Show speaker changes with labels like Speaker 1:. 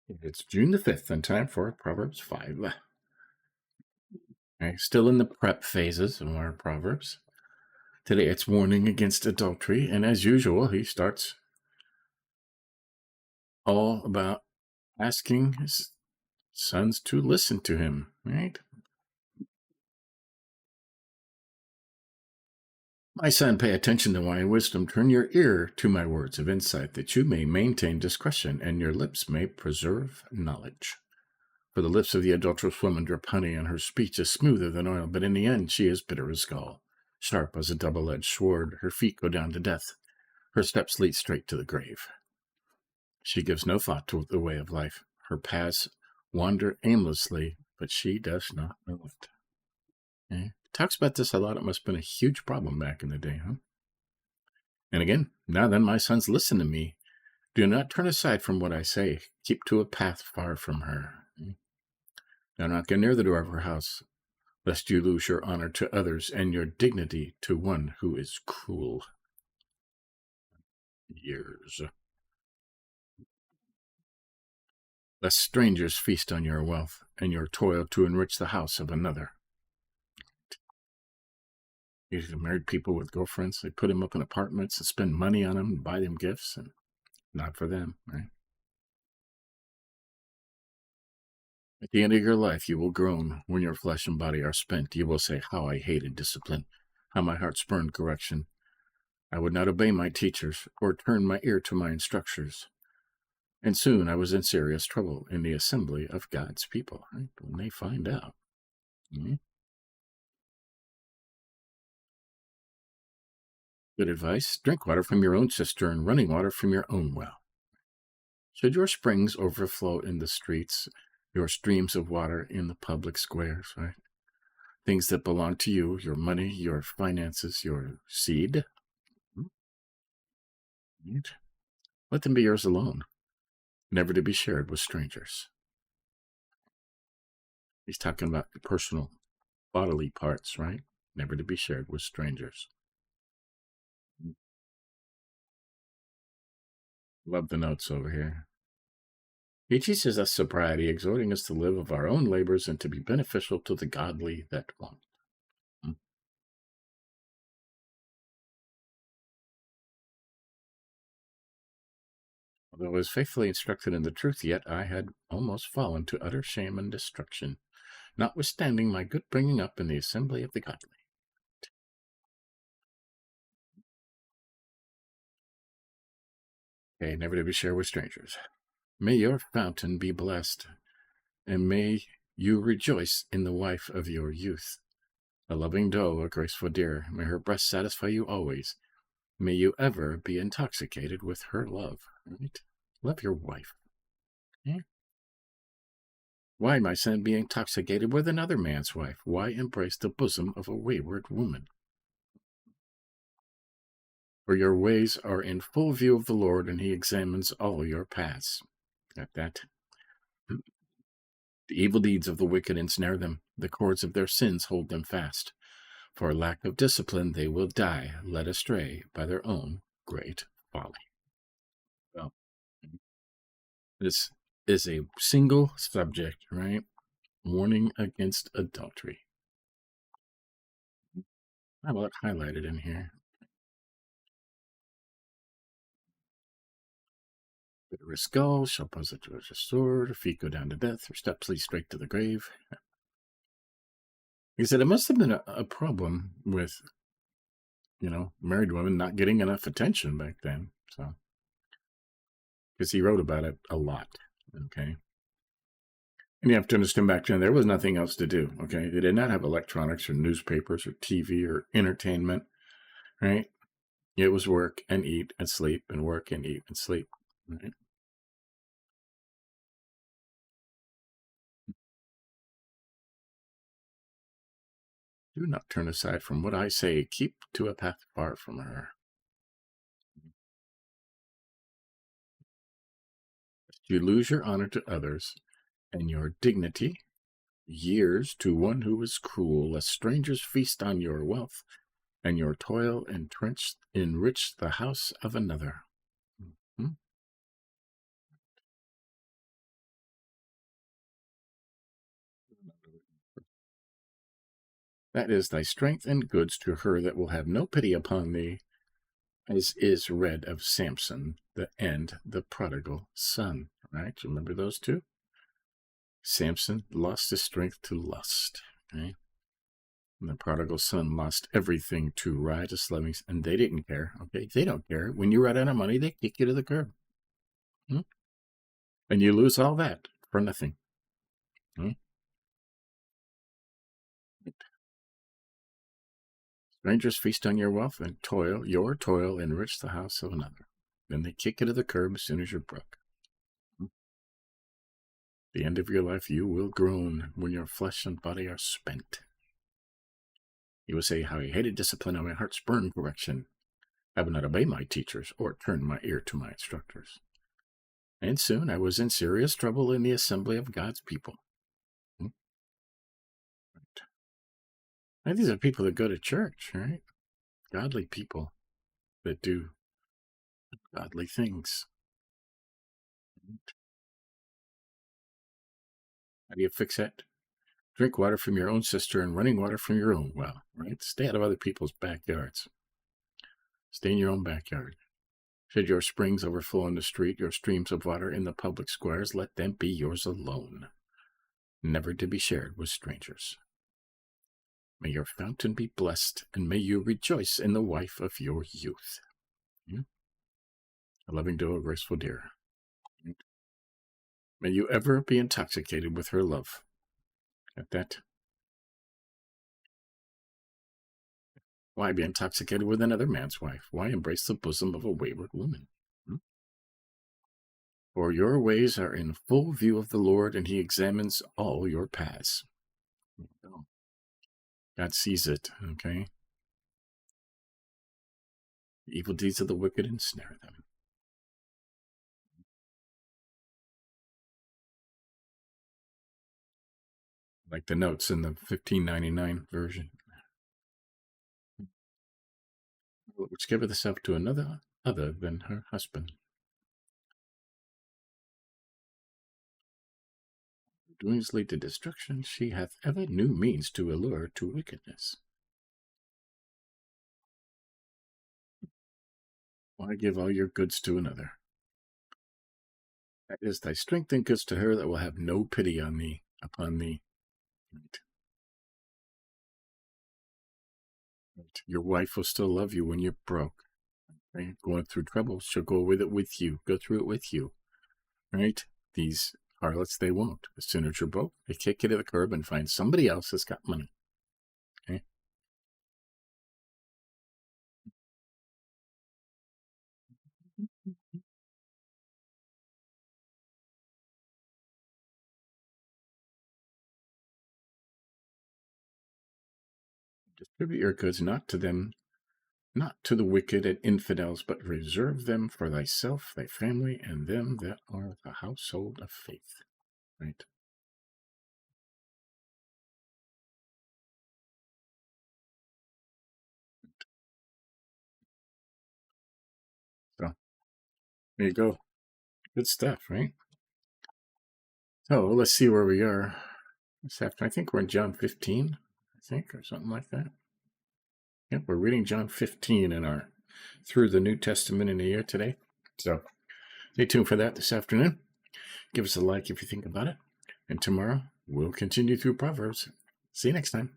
Speaker 1: It's June the 5th and time for Proverbs 5. Okay, still in the prep phases of our Proverbs. Today it's warning against adultery, and as usual, he starts all about asking his sons to listen to him, right? My son, pay attention to my wisdom. Turn your ear to my words of insight, that you may maintain discretion and your lips may preserve knowledge. For the lips of the adulterous woman drip honey, and her speech is smoother than oil, but in the end she is bitter as gall, sharp as a double-edged sword. Her feet go down to death, her steps lead straight to the grave. She gives no thought to the way of life. Her paths wander aimlessly, but she does not know it. Okay? Talks about this a lot. It must have been a huge problem back in the day, huh? And again, now then, my sons, listen to me. Do not turn aside from what I say. Keep to a path far from her. Do not get near the door of her house, lest you lose your honor to others and your dignity to one who is cruel. Years. Lest strangers feast on your wealth and your toil to enrich the house of another. These married people with girlfriends, they put them up in apartments and spend money on them and buy them gifts, and not for them, right? At the end of your life, you will groan when your flesh and body are spent. You will say, how I hated discipline, how my heart spurned correction. I would not obey my teachers or turn my ear to my instructors. And soon I was in serious trouble in the assembly of God's people, right? When they find out. Mm-hmm. Good advice. Drink water from your own cistern, running water from your own well. Should your springs overflow in the streets, your streams of water in the public squares, right? Things that belong to you, your money, your finances, your seed. Right? Let them be yours alone, never to be shared with strangers. He's talking about the personal bodily parts, right? Never to be shared with strangers. Love the notes over here. He teaches us sobriety, exhorting us to live of our own labors and to be beneficial to the godly that want. Although I was faithfully instructed in the truth, yet I had almost fallen to utter shame and destruction, notwithstanding my good bringing up in the assembly of the godly. Okay, never to be shared with strangers. May your fountain be blessed, and may you rejoice in the wife of your youth. A loving doe, a graceful deer, may her breast satisfy you always. May you ever be intoxicated with her love. Right? Love your wife. Okay? Why, my son, be intoxicated with another man's wife? Why embrace the bosom of a wayward woman? For your ways are in full view of the Lord, and he examines all your paths. Got that? The evil deeds of the wicked ensnare them. The cords of their sins hold them fast. For lack of discipline, they will die, led astray by their own great folly. Well, this is a single subject, right? Warning against adultery. How about highlighted in here? Bitter as gall, shall pose it to a sword, her feet go down to death, her steps lead straight to the grave. He said it must have been a problem with, married women not getting enough attention back then. So, because he wrote about it a lot. Okay. And you have to understand back then, there was nothing else to do. Okay. They did not have electronics or newspapers or TV or entertainment, right? It was work and eat and sleep and work and eat and sleep. Right? Do not turn aside from what I say. Keep to a path far from her. You lose your honor to others and your dignity, years to one who is cruel, lest strangers feast on your wealth, and your toil enrich the house of another. That is thy strength and goods to her that will have no pity upon thee, as is read of Samson and the prodigal son. Right? Remember those two? Samson lost his strength to lust. Okay? And the prodigal son lost everything to riotous lovings, and they didn't care. Okay, they don't care. When you run out of money, they kick you to the curb, and you lose all that for nothing. Strangers feast on your wealth, and your toil enrich the house of another. Then they kick you to the curb as soon as you're broke. The end of your life, you will groan when your flesh and body are spent. You will say, how I hated discipline, and my heart spurned correction. I would not obey my teachers or turn my ear to my instructors. And soon I was in serious trouble in the assembly of God's people. Right. Now, these are people that go to church, right? Godly people that do godly things. How do you fix that? Drink water from your own cistern, running water from your own well, right? Stay out of other people's backyards. Stay in your own backyard. Should your springs overflow in the street, your streams of water in the public squares, let them be yours alone, never to be shared with strangers. May your fountain be blessed, and may you rejoice in the wife of your youth. A loving doe, a graceful deer. May you ever be intoxicated with her love. At that. Why be intoxicated with another man's wife? Why embrace the bosom of a wayward woman? For your ways are in full view of the Lord, and he examines all your paths. God sees it, okay? The evil deeds of the wicked ensnare them. Like the notes in the 1599 version. Which giveth herself to another other than her husband. Doings lead to destruction. She hath ever new means to allure to wickedness. Why give all your goods to another? That is thy strength and goods to her that will have no pity on thee, upon thee. Right. Your wife will still love you when you're broke. Right? Going through trouble, she'll go with it with you. Go through it with you. Right? These harlots, they won't. As soon as you're broke, they kick you to the curb and find somebody else that's got money. Okay? Distribute your goods not to them, not to the wicked and infidels, but reserve them for thyself, thy family, and them that are the household of faith. Right? So, there you go. Good stuff, right? So, let's see where we are this afternoon. I think we're in John 15, or something like that. Yep, we're reading John 15 in our Through the New Testament in a Year today. So, stay tuned for that this afternoon. Give us a like if you think about it. And tomorrow, we'll continue through Proverbs. See you next time.